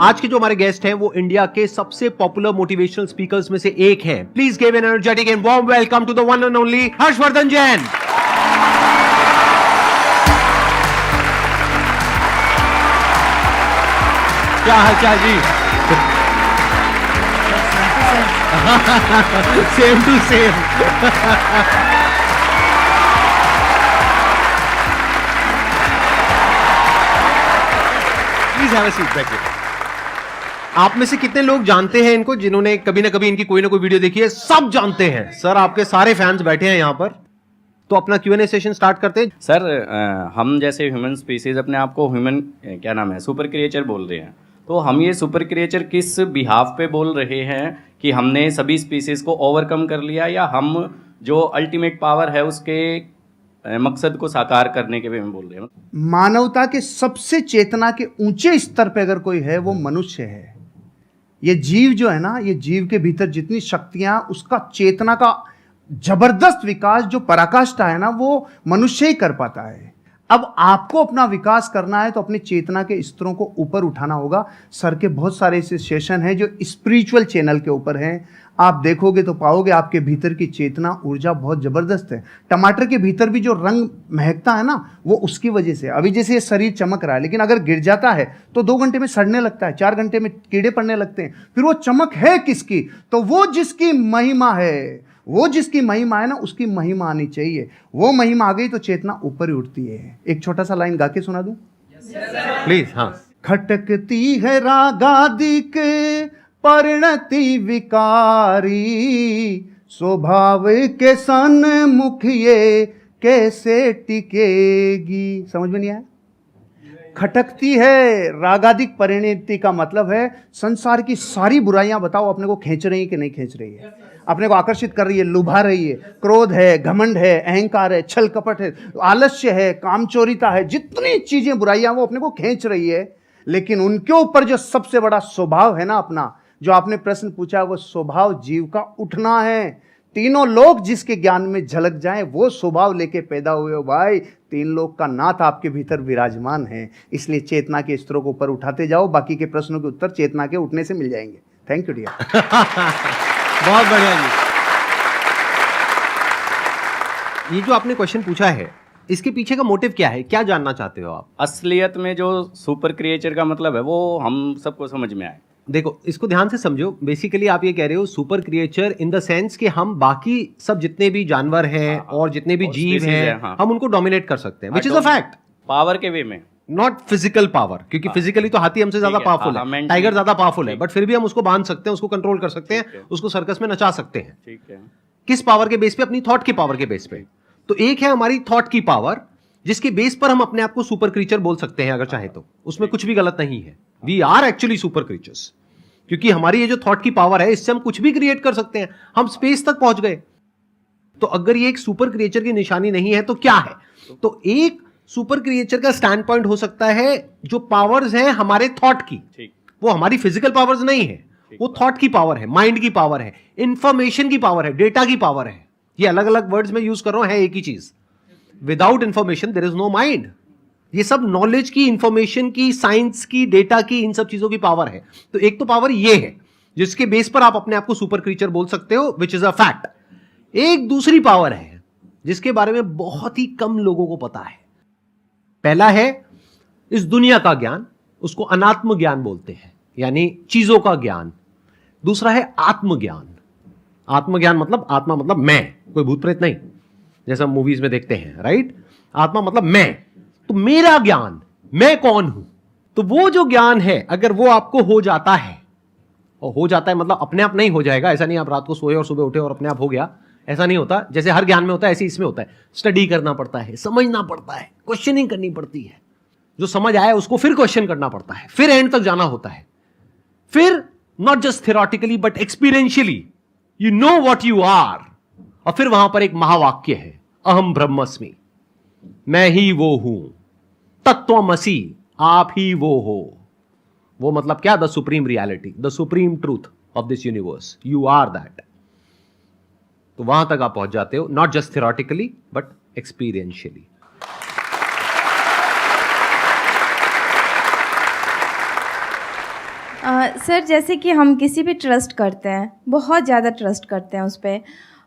आज के जो हमारे गेस्ट हैं वो इंडिया के सबसे पॉपुलर मोटिवेशनल स्पीकर्स में से एक हैं। Please give an energetic and warm welcome to the one and only Harshvardhan Jain. क्या हालचाल जी? Same to same. Please have a seat, बैठिए। आप में से कितने लोग जानते हैं इनको, जिन्होंने कभी ना कभी इनकी कोई ना कोई वीडियो देखी है? सब जानते हैं सर, आपके सारे फैंस बैठे हैं यहां पर। तो अपना Q&A सेशन स्टार्ट करते हैं। सर हम जैसे ह्यूमन स्पीसीज अपने आप को ह्यूमन क्या नाम है सुपर क्रिएचर बोल रहे हैं, तो हम ये सुपर क्रिएचर किस बिहाफ पे बोल रहे हैं कि हमने सभी स्पीसीज को ओवरकम कर लिया, या हम जो अल्टीमेट पावर है उसके मकसद को साकार करने के वे में बोल रहे हैं? मानवता के सबसे चेतना के ऊंचे स्तर पे अगर कोई है वो मनुष्य है। ये जीव जो है ना, ये जीव के भीतर जितनी शक्तियां, उसका चेतना का जबरदस्त विकास जो पराकाष्ठा है ना, वो मनुष्य ही कर पाता है। अब आपको अपना विकास करना है तो अपनी चेतना के स्तरों को ऊपर उठाना होगा। सर के बहुत सारे ऐसे सेशन हैं जो स्पिरिचुअल चैनल के ऊपर हैं, आप देखोगे तो पाओगे आपके भीतर की चेतना ऊर्जा बहुत जबरदस्त है। टमाटर के भीतर भी जो रंग महकता है ना, वो उसकी वजह से। अभी जैसे ये शरीर चमक रहा है, लेकिन अगर गिर जाता है तो 2 घंटे में सड़ने लगता है, 4 घंटे में कीड़े पड़ने लगते हैं। फिर वो चमक है किसकी? तो वो जिसकी महिमा है, वो जिसकी महिमा है ना, उसकी महिमा आनी चाहिए। वो महिमा आ गई तो चेतना ऊपर ही उठती है। एक छोटा सा लाइन गा के सुना दूं प्लीज? हाँ। खटकती है रागादिक परिणति विकारी, स्वभाव के सन्मुख ये कैसे टिकेगी। समझ में नहीं आया? खटकती है रागादिक परिणति का मतलब है संसार की सारी बुराइयां बताओ अपने को खींच रही है कि नहीं खींच रही है, अपने को आकर्षित कर रही है, लुभा रही है। क्रोध है, घमंड है, अहंकार है, छल कपट है, आलस्य है, कामचोरिता है, जितनी चीजें बुराइयां वो अपने को खींच रही है। लेकिन उनके ऊपर जो सबसे बड़ा स्वभाव है ना अपना, जो आपने प्रश्न पूछा, वो स्वभाव जीव का उठना है। तीनों लोग जिसके ज्ञान में झलक जाएं, वो स्वभाव लेके पैदा हुए हो भाई। 3 लोग का नाथ आपके भीतर विराजमान है। इसलिए चेतना के स्तरों को ऊपर उठाते जाओ, बाकी के प्रश्नों के उत्तर चेतना के उठने से मिल जाएंगे। Thank you dear. बहुत बढ़िया जी। ये जो आपने क्वेश्चन पूछा है, इसके पीछे का मोटिव क्या है? क्या जानना चाहते हो आप? असलियत में जो सुपर क्रिएचर का मतलब है वो हम सबको समझ में आए। देखो, इसको ध्यान से समझो। बेसिकली आप ये कह रहे हो super creature in the sense कि हम बाकी सब जितने भी जानवर हैं और जितने भी जीव हैं, हम उनको डोमिनेट कर सकते हैं, which is a fact. Power के वे में, नॉट फिजिकल पावर, क्योंकि फिजिकली तो हाथी हमसे ज्यादा पावरफुल है, टाइगर ज्यादा पावरफुल है, बट फिर भी हम उसको बांध सकते हैं, उसको कंट्रोल कर सकते हैं, उसको सर्कस में नचा सकते हैं। ठीक है। किस पावर के बेस पे? अपनी थॉट की पावर के बेस पे। तो एक है हमारी थॉट की पावर, जिसके बेस पर हम अपने आप को सुपर क्रीचर बोल सकते हैं अगर चाहे तो। उसमें कुछ भी गलत नहीं है। We are actually super creatures, क्योंकि हमारी ये जो थॉट की पावर है, इससे हम कुछ भी क्रिएट कर सकते हैं। हम स्पेस तक पहुंच गए। तो अगर ये एक सुपर क्रिएचर की निशानी नहीं है तो क्या है? तो एक सुपर क्रिएचर का स्टैंड पॉइंट हो सकता है जो पावर्स हैं हमारे थॉट की, वो हमारी फिजिकल पावर्स नहीं है, वो थॉट की पावर है, माइंड की पावर है, इंफॉर्मेशन की पावर है, डेटा की पावर है। ये अलग अलग वर्ड्स में यूज कर रहा हूं, है एक ही चीज। Without information there is no mind. ये सब नॉलेज की, इंफॉर्मेशन की, साइंस की, डेटा की, इन सब चीजों की पावर है। तो एक तो पावर ये है जिसके बेस पर आप अपने आप को सुपर क्रीचर बोल सकते हो, विच इज अ फैक्ट। एक दूसरी पावर है जिसके बारे में बहुत ही कम लोगों को पता है। पहला है इस दुनिया का ज्ञान, उसको अनात्म ज्ञान बोलते हैं, यानी चीजों का ज्ञान। दूसरा है आत्मज्ञान। आत्मज्ञान मतलब, आत्मा मतलब मैं, कोई भूत प्रेत नहीं, जैसा हम मूवीज में देखते हैं, राइट? आत्मा मतलब मैं। तो मेरा ज्ञान, मैं कौन हूं। तो वो जो ज्ञान है, अगर वो आपको हो जाता है, और हो जाता है मतलब अपने आप नहीं हो जाएगा, ऐसा नहीं आप रात को सोए और सुबह उठे और अपने आप हो गया, ऐसा नहीं होता। जैसे हर ज्ञान में होता है, ऐसे इसमें होता है। स्टडी करना पड़ता है, समझना पड़ता है, क्वेश्चनिंग करनी पड़ती है। जो समझ आया उसको फिर क्वेश्चन करना पड़ता है, फिर एंड तक जाना होता है। फिर not just theoretically but experientially you know what you are. और फिर वहां पर एक महावाक्य है, अहम ब्रह्मस्मि, मैं ही वो हूं, तत्वमसि, आप ही वो हो। वो मतलब क्या? The supreme reality, the supreme truth of this universe, you are that. तो वहां तक आप पहुंच जाते हो, not just theoretically but experientially. Sir जैसे कि हम किसी पे ट्रस्ट करते हैं, बहुत ज़्यादा ट्रस्ट करते हैं उस पर,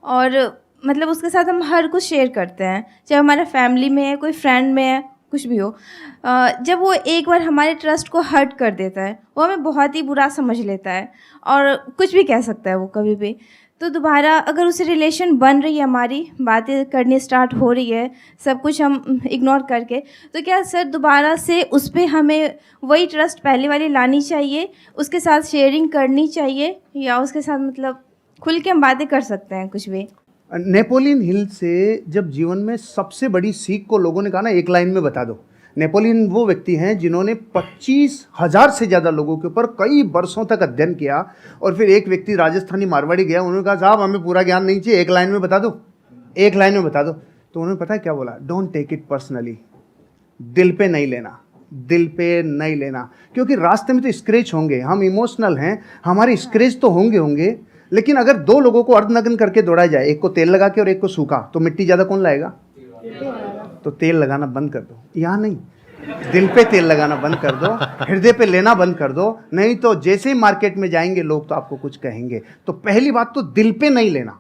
और मतलब उसके साथ हम हर कुछ शेयर करते हैं, चाहे हमारा फैमिली में है, कोई फ्रेंड में है, कुछ भी हो। जब वो एक बार हमारे ट्रस्ट को हर्ट कर देता है, वो हमें बहुत ही बुरा समझ लेता है और कुछ भी कह सकता है वो कभी भी। तो दोबारा अगर उससे रिलेशन बन रही है, हमारी बातें करनी स्टार्ट हो रही है, सब कुछ हम इग्नोर करके, तो क्या सर दोबारा से उस पर हमें वही ट्रस्ट पहले वाली लानी चाहिए, उसके साथ शेयरिंग करनी चाहिए, या उसके साथ मतलब खुल के हम बातें कर सकते हैं कुछ भी? नेपोलियन हिल से जब जीवन में सबसे बड़ी सीख को लोगों ने कहा ना, एक लाइन में बता दो। नेपोलियन वो व्यक्ति हैं जिन्होंने 25,000 से ज़्यादा लोगों के ऊपर कई वर्षों तक अध्ययन किया, और फिर एक व्यक्ति राजस्थानी मारवाड़ी गया, उन्होंने कहा साहब हमें पूरा ज्ञान नहीं चाहिए, एक लाइन में बता दो, एक लाइन में बता दो। तो उन्होंने पता है क्या बोला? डोंट टेक इट पर्सनली, दिल पे नहीं लेना, दिल पे नहीं लेना, क्योंकि रास्ते में तो स्क्रैच होंगे, हम इमोशनल हैं, हमारे स्क्रैच तो होंगे, लेकिन अगर दो लोगों को अर्धनग्न करके दौड़ा जाए, एक को तेल लगा के और एक को सूखा, तो मिट्टी ज़्यादा कौन लाएगा? तो तेल लगाना बंद कर दो, यहाँ नहीं, दिल पे तेल लगाना बंद कर दो, हृदय पे लेना बंद कर दो, नहीं तो जैसे ही मार्केट में जाएंगे लोग तो आपको कुछ कहेंगे। तो पहली बात तो दिल पे नहीं लेना,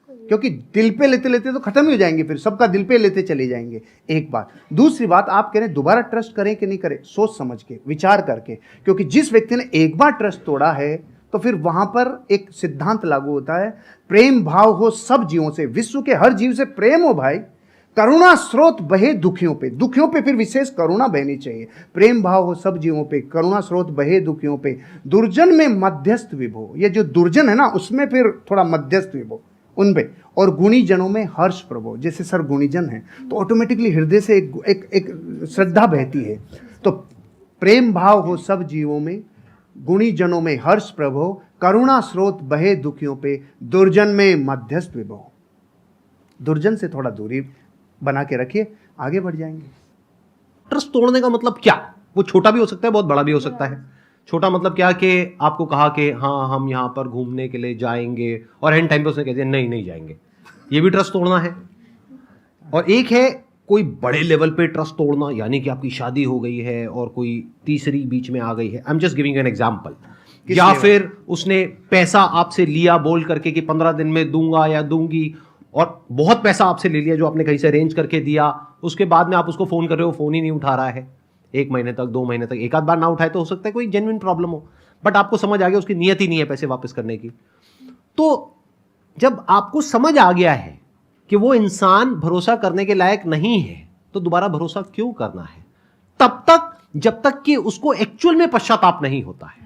क्योंकि दिल पे लेते लेते तो खत्म ही हो जाएंगे, फिर सबका दिल पे लेते चले जाएंगे। एक बात। दूसरी बात, आप कह रहे हैं दोबारा ट्रस्ट करें कि नहीं करें, सोच समझ के, विचार करके, क्योंकि जिस व्यक्ति ने एक बार ट्रस्ट तोड़ा है तो फिर वहां पर एक सिद्धांत लागू होता है, प्रेम भाव हो सब जीवों से, विश्व के हर जीव से प्रेम हो भाई, करुणा स्रोत बहे दुखियों पे, दुखियों पे फिर विशेष करुणा बहनी चाहिए, प्रेम भाव हो सब जीवों पे, करुणा स्रोत बहे दुखियों पे, दुर्जन में मध्यस्थ विभो, ये जो दुर्जन है ना उसमें फिर थोड़ा मध्यस्थ विभो उन पे, और गुणी जनों में हर्ष प्रभो, जैसे सर गुणीजन है तो ऑटोमेटिकली हृदय से एक श्रद्धा बहती है। तो प्रेम भाव हो सब जीवों में, गुणी जनों में हर्ष प्रभो, करुणा स्रोत बहे दुखियों पे, दुर्जन में मध्यस्थ विभो। दुर्जन से थोड़ा दूरी बना के रखिए, आगे बढ़ जाएंगे। ट्रस्ट तोड़ने का मतलब क्या? वो छोटा भी हो सकता है, बहुत बड़ा भी हो सकता है। छोटा मतलब क्या कि आपको कहा कि हाँ हम यहाँ पर घूमने के लिए जाएंगे, और एंड टाइम पे उसने कह दिया नहीं जाएंगे, ये भी ट्रस्ट तोड़ना है। और एक है कोई बड़े लेवल पे ट्रस्ट तोड़ना, यानी कि आपकी शादी हो गई है और कोई तीसरी बीच में आ गई है, I am just giving an example, या फिर उसने पैसा आपसे लिया बोल करके कि 15 दिन में दूंगा या दूंगी, और बहुत पैसा आपसे ले लिया जो आपने कहीं से अरेंज करके दिया, उसके बाद में आप उसको फोन कर रहे हो, फोन ही नहीं उठा रहा है 1 महीने तक, 2 महीने तक, एक आध बार ना उठाए तो हो सकता है कोई जेन्युइन प्रॉब्लम हो, बट आपको समझ आ गया उसकी नियत ही नहीं है पैसे वापस करने की। तो जब आपको समझ आ गया है कि वो इंसान भरोसा करने के लायक नहीं है, तो दोबारा भरोसा क्यों करना है? तब तक जब तक कि उसको एक्चुअल में पश्चाताप नहीं होता है।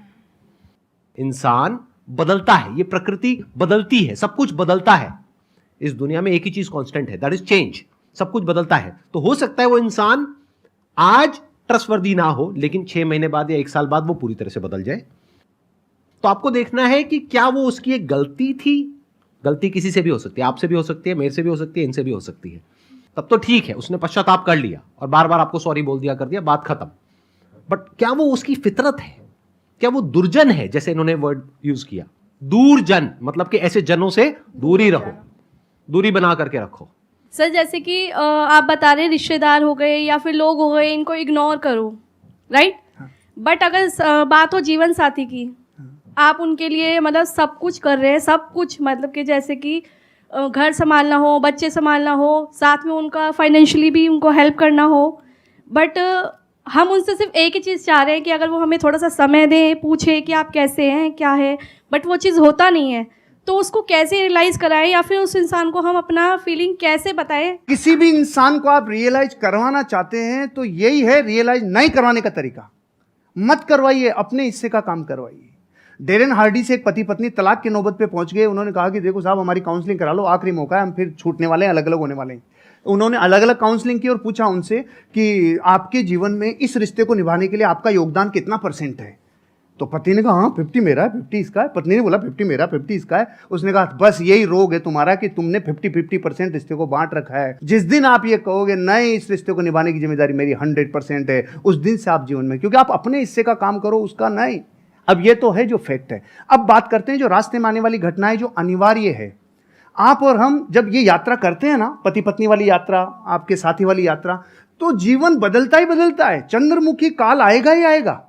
इंसान बदलता है, ये प्रकृति बदलती है, सब कुछ बदलता है, इस दुनिया में एक ही चीज कांस्टेंट है, दैट इज चेंज। सब कुछ बदलता है, तो हो सकता है वो इंसान आज ट्रस्टवर्दी ना हो, लेकिन 6 महीने बाद या 1 साल बाद वो पूरी तरह से बदल जाए। तो आपको देखना है कि क्या वो उसकी एक गलती थी, गलती किसी से भी हो सकती है, आपसे भी हो सकती है, मेरे से भी हो सकती है, इनसे भी हो सकती है, तब तो ठीक है, उसने पश्चाताप कर लिया और बार बार आपको सॉरी बोल दिया, कर दिया, बात खत्म। बट क्या वो उसकी फितरत है? क्या वो दुर्जन है? जैसे इन्होंने वर्ड यूज किया दूरजन, मतलब कि ऐसे जनों से दूरी रहो, दूरी बना करके रखो। सर जैसे कि आप बता रहे रिश्तेदार हो गए या फिर लोग हो गए, इनको इग्नोर करो, राइट? बट अगर बात हो जीवन साथी की, आप उनके लिए मतलब सब कुछ कर रहे हैं, सब कुछ मतलब कि जैसे कि घर संभालना हो, बच्चे संभालना हो, साथ में उनका फाइनेंशियली भी उनको हेल्प करना हो, बट हम उनसे सिर्फ एक ही चीज़ चाह रहे हैं कि अगर वो हमें थोड़ा सा समय दें, पूछे कि आप कैसे हैं, क्या है, बट वो चीज़ होता नहीं है, तो उसको कैसे रियलाइज़ कराएं, या फिर उस इंसान को हम अपना फीलिंग कैसे बताएं? किसी भी इंसान को आप रियलाइज करवाना चाहते हैं तो यही है रियलाइज नहीं करवाने का तरीका। मत करवाइए, अपने हिस्से का काम करवाइए। डेरेन हार्डी से एक पति पत्नी तलाक की नौबत पे पहुंच गए। उन्होंने कहा कि देखो साहब, हमारी काउंसलिंग करा लो, आखिरी मौका है, हम फिर छूटने वाले हैं, अलग अलग होने वाले हैं। उन्होंने अलग अलग काउंसलिंग की और पूछा उनसे कि आपके जीवन में इस रिश्ते को निभाने के लिए आपका योगदान कितना % है? तो पति ने कहा हाँ 50 मेरा है, 50 इसका है। पत्नी ने बोला 50 मेरा, 50 इसका है। उसने कहा बस यही रोग है तुम्हारा कि तुमने 50-50% रिश्ते को बांट रखा है। जिस दिन आप ये कहोगे नहीं, इस रिश्ते को निभाने की जिम्मेदारी मेरी 100% है, उस दिन से आप जीवन में, क्योंकि आप अपने हिस्से का काम करो, उसका नहीं। अब ये तो है जो फैक्ट है। अब बात करते हैं जो रास्ते में आने वाली घटनाएं जो अनिवार्य है। आप और हम जब ये यात्रा करते हैं ना, पति पत्नी वाली यात्रा, आपके साथी वाली यात्रा, तो जीवन बदलता ही बदलता है। चंद्रमुखी काल आएगा ही आएगा।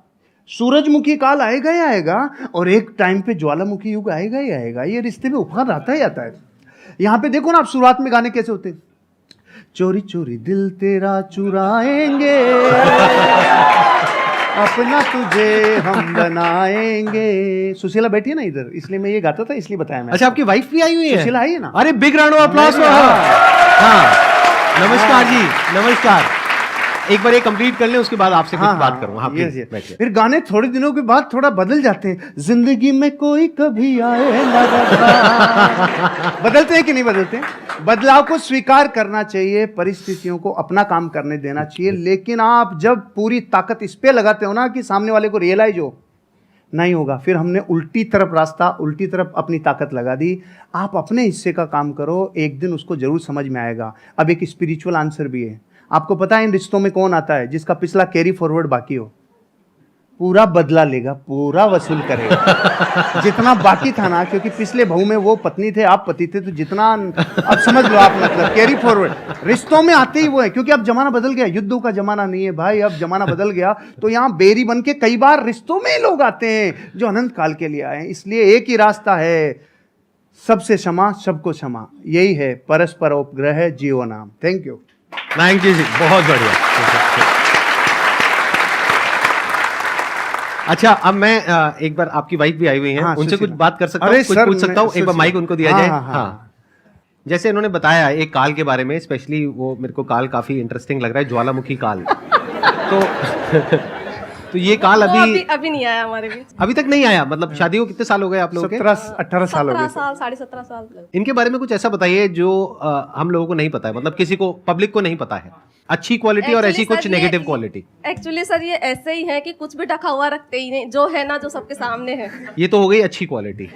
सूरजमुखी काल आएगा ही आएगा, और एक टाइम पे ज्वालामुखी युग आएगा ही आएगा। ये रिश्ते में उपहार आता ही आता है। यहाँ पे देखो ना आप, शुरुआत में गाने कैसे होते हैं, चोरी चोरी दिल तेरा चुराएंगे अपना तुझे हम बनाएंगे। सुशीला बैठी है ना इधर, इसलिए मैं ये गाता था, इसलिए बताया मैं। अच्छा, आपकी वाइफ भी आई हुई है? सुशीला आई है ना। अरे big round of applause for her. हाँ, नमस्कार जी, नमस्कार। एक बार ये कंप्लीट कर लें, उसके बाद आपसे कुछ बात करूंगा। हाँ, yes, प्लीज yes। बैठिए। फिर गाने थोड़े दिनों के बाद थोड़ा बदल जाते हैं। जिंदगी में कोई कभी आए ना रखा। बदलते हैं कि नहीं बदलते हैं? बदलाव को स्वीकार करना चाहिए, परिस्थितियों को अपना काम करने देना चाहिए। लेकिन आप जब पूरी ताकत इस पे लगाते हो ना कि सामने वाले को रियलाइज हो, नहीं होगा, फिर हमने उल्टी तरफ रास्ता, उल्टी तरफ अपनी ताकत लगा दी। आप अपने हिस्से का काम करो, एक दिन उसको जरूर समझ में आएगा। अब एक स्पिरिचुअल आंसर भी है। आपको पता है इन रिश्तों में कौन आता है? जिसका पिछला कैरी फॉरवर्ड बाकी हो, पूरा बदला लेगा, पूरा वसूल करेगा जितना बाकी था ना। क्योंकि पिछले बहू में वो पत्नी थे, आप पति थे, तो जितना अब समझ लो आप, मतलब कैरी फॉरवर्ड रिश्तों में आते ही वो है। क्योंकि अब जमाना बदल गया, युद्धों का जमाना नहीं है भाई, अब जमाना बदल गया। तो यहाँ बेरी बन के कई बार रिश्तों में लोग आते हैं जो अनंत काल के लिए आए हैं। इसलिए एक ही रास्ता है, सबसे क्षमा, सबको क्षमा, यही है परस्पर उपग्रह जीव नाम। Thank you. थैंक यू जी, बहुत बढ़िया। अच्छा, अब मैं एक बार, आपकी वाइफ भी आई हुई हैं, हाँ, उनसे कुछ सुशीला। बात कर सकता अरे हूँ, कुछ सर, पूछ सकता हूँ? एक बार सुशीला। माइक उनको दिया हाँ, जाए। हाँ, हाँ। हाँ, जैसे उन्होंने बताया एक काल के बारे में, स्पेशली वो मेरे को काल काफी इंटरेस्टिंग लग रहा है, ज्वालामुखी काल। तो ये काल वो अभी अभी नहीं आया हमारे बीच। अभी तक नहीं आया। मतलब शादी को कितने साल हो गए आप लोगों के? 17-18 साल हो 17 गए। साल, 17.5 साल। इनके बारे में कुछ ऐसा बताइए जो हम लोगों को नहीं पता है, मतलब किसी को, पब्लिक को नहीं पता है। अच्छी क्वालिटी और ऐसी कुछ नेगेटिव क्वालिटी। एक्चुअली सर ये ऐसे ही है कि कुछ भी ढका हुआ रखते ही नहीं, जो है ना, जो सबके सामने है। ये तो हो गई अच्छी क्वालिटी।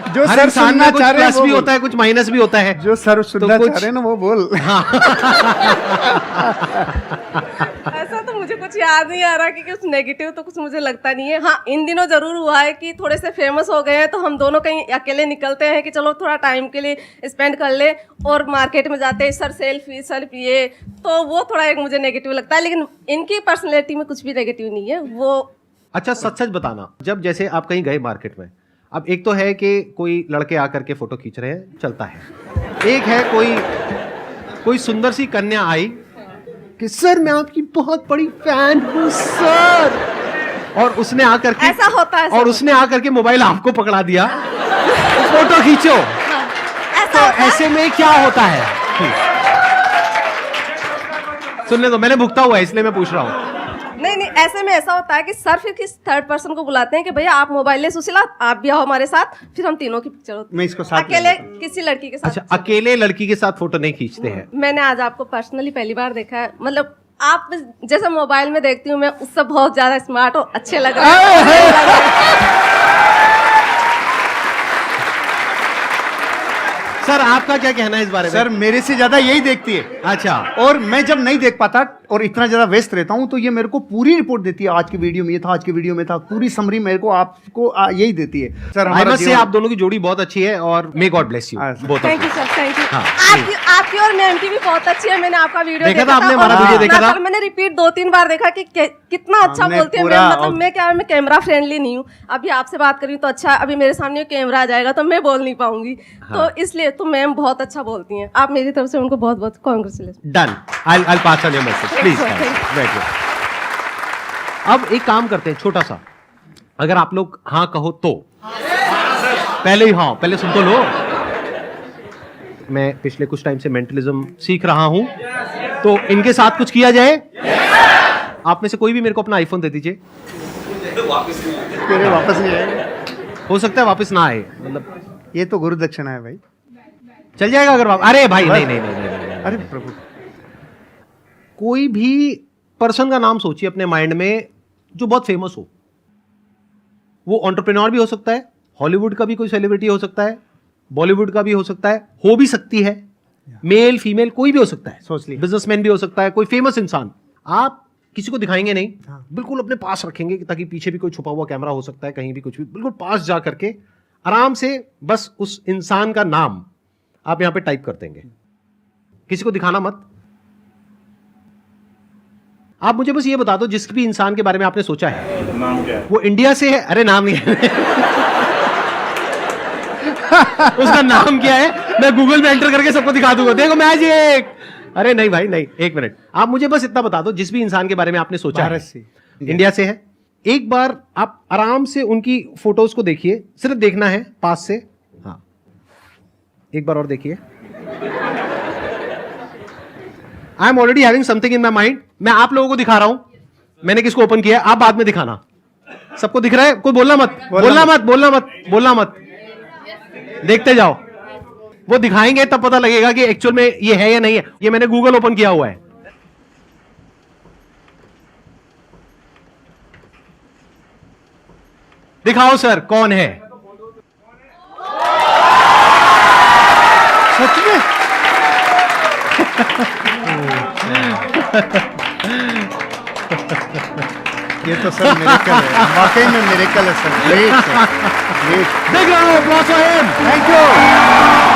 जो हर सर इंसान सुनना में कुछ चाह रहे हैं प्लस वो भी बोल। होता है, कुछ माइनस भी होता है। जो सर सुनना कुछ- चाह रहे हैं ना वो बोल। ऐसा तो मुझे कुछ याद नहीं आ रहा कि कुछ नेगेटिव तो कुछ मुझे लगता नहीं है। हाँ, इन दिनों जरूर हुआ है कि थोड़े से फेमस हो गए हैं, तो हम दोनों कहीं अकेले निकलते हैं कि चलो थोड़ा टाइम के लिए स्पेंड कर ले, और मार्केट में जाते हैं, सर सेल्फी ये, तो वो थोड़ा एक मुझे नेगेटिव लगता है। लेकिन इनकी पर्सनैलिटी में कुछ भी नेगेटिव नहीं है वो। अच्छा, सच सच बताना, जब जैसे आप कहीं गए मार्केट में, अब एक तो है कि कोई लड़के आकर के फोटो खींच रहे हैं, चलता है। एक है कोई सुंदर सी कन्या आई कि सर मैं आपकी बहुत बड़ी फैन हूँ सर, और उसने आकर के, ऐसा होता है, और उसने आकर के मोबाइल आपको पकड़ा दिया, फोटो खींचो। ऐसा तो होता है। ऐसे में क्या होता है? सुनने दो, मैंने भुगता हुआ है इसलिए मैं पूछ रहा हूँ। नहीं, ऐसे में ऐसा होता है कि सर फिर किस थर्ड पर्सन को बुलाते हैं कि भैया आप मोबाइल ले, सुशीला आप भी आओ हमारे साथ, फिर हम तीनों की पिक्चर होती मैं इसको साथ अकेले किसी लड़की के साथ। अच्छा, अकेले लड़की के साथ फोटो नहीं खींचते हैं? मैंने आज आपको पर्सनली पहली बार देखा है। मतलब आप जैसे मोबाइल में देखती हूँ मैं, उससे बहुत ज्यादा स्मार्ट और अच्छे लग रहे हैं। सर आपका क्या कहना है इस बारे में? सर मेरे से ज्यादा यही देखती है। अच्छा, और मैं जब नहीं देख पाता और इतना ज्यादा व्यस्त रहता हूं, तो ये मेरे को पूरी रिपोर्ट देती है, आज की वीडियो में ये था, आज की वीडियो में था, पूरी समरी मेरे को आपको यही देती है। सर आई मस्ट से आप दोनों की जोड़ी बहुत अच्छी है, और may God bless you both. Thank you sir, thank you. हाँ, आपकी और मैम की भी बहुत अच्छी है। मैंने आपका वीडियो देखा था आपने, हमारा और वीडियो देखा था? पर मैंने रिपीट 2-3 बार देखा कि कितना अच्छा हमने बोलती है पूरा मैम। मतलब मैं कैमरा फ्रेंडली नहीं हूँ। अभी आपसे बात करी तो अच्छा, अभी मेरे सामने कैमरा आ जाएगा तो मैं बोल नहीं पाऊंगी, तो इसलिए तो मैम बहुत अच्छा बोलती हैं। आप मेरी तरफ से उनको बहुत बहुत congratulation. Done, I'll pass on your message, please. Thank you. बैठिए। अब एक काम करते हैं छोटा सा, अगर आप लोग हाँ कहो तो पहले ही हाँ, पहले सुन तो लो। मैं पिछले कुछ टाइम से मेंटलिज्म सीख रहा हूं, तो इनके साथ कुछ किया जाए। आप में से कोई भी मेरे को अपना आईफोन दे दीजिए। मेरे वापस नहीं आएगा। हो सकता है वापस ना आए, मतलब ये तो गुरु दक्षिणा है भाई। चल जाएगा अगर अरे भाई नहीं नहीं नहीं नहीं, नहीं, नहीं। अरे प्रभु, कोई भी पर्सन का नाम सोचिए अपने माइंड में जो बहुत फेमस हो। वो एंटरप्रेन्योर भी हो सकता है, हॉलीवुड का भी कोई सेलिब्रिटी हो सकता है, बॉलीवुड का भी हो सकता है, हो भी सकती है, मेल फीमेल कोई भी हो सकता है, सोच ली। बिजनेसमैन भी हो सकता है, कोई फेमस इंसान। आप किसी को दिखाएंगे नहीं, हाँ। बिल्कुल अपने पास रखेंगे ताकि पीछे भी कोई छुपा हुआ कैमरा हो सकता है, कहीं भी कुछ भी, बिल्कुल पास जा करके आराम से बस उस इंसान का नाम आप यहां पे टाइप कर देंगे। किसी को दिखाना मत। आप मुझे बस ये बता दो, जिस भी इंसान के बारे में आपने सोचा है नाम क्या है? वो इंडिया से है? अरे नाम क्या है? उसका नाम क्या है? मैं गूगल में एंटर करके सबको दिखा दूंगा, देखो मैजिक। अरे नहीं भाई नहीं, एक मिनट, आप मुझे बस इतना बता दो, जिस भी इंसान के बारे में आपने सोचा है भारत से। इंडिया से है, एक बार आप आराम से उनकी फोटोज को देखिए, सिर्फ देखना है पास से। हाँ, एक बार और देखिए। I am already having something in my mind. मैं आप लोगों को दिखा रहा हूं मैंने किसको ओपन किया, आप बाद में दिखाना। सबको दिख रहा है? कोई बोलना मत, बोलना मत, देखते जाओ। वो दिखाएंगे तब पता लगेगा कि एक्चुअल में ये है या नहीं है। ये मैंने गूगल ओपन किया हुआ है। दिखाओ सर कौन है? सच में? ये तो सर मिरेकल है, वाकई में मिरेकल है सर। Great sir, great. देख रहा हूं, थैंक यू।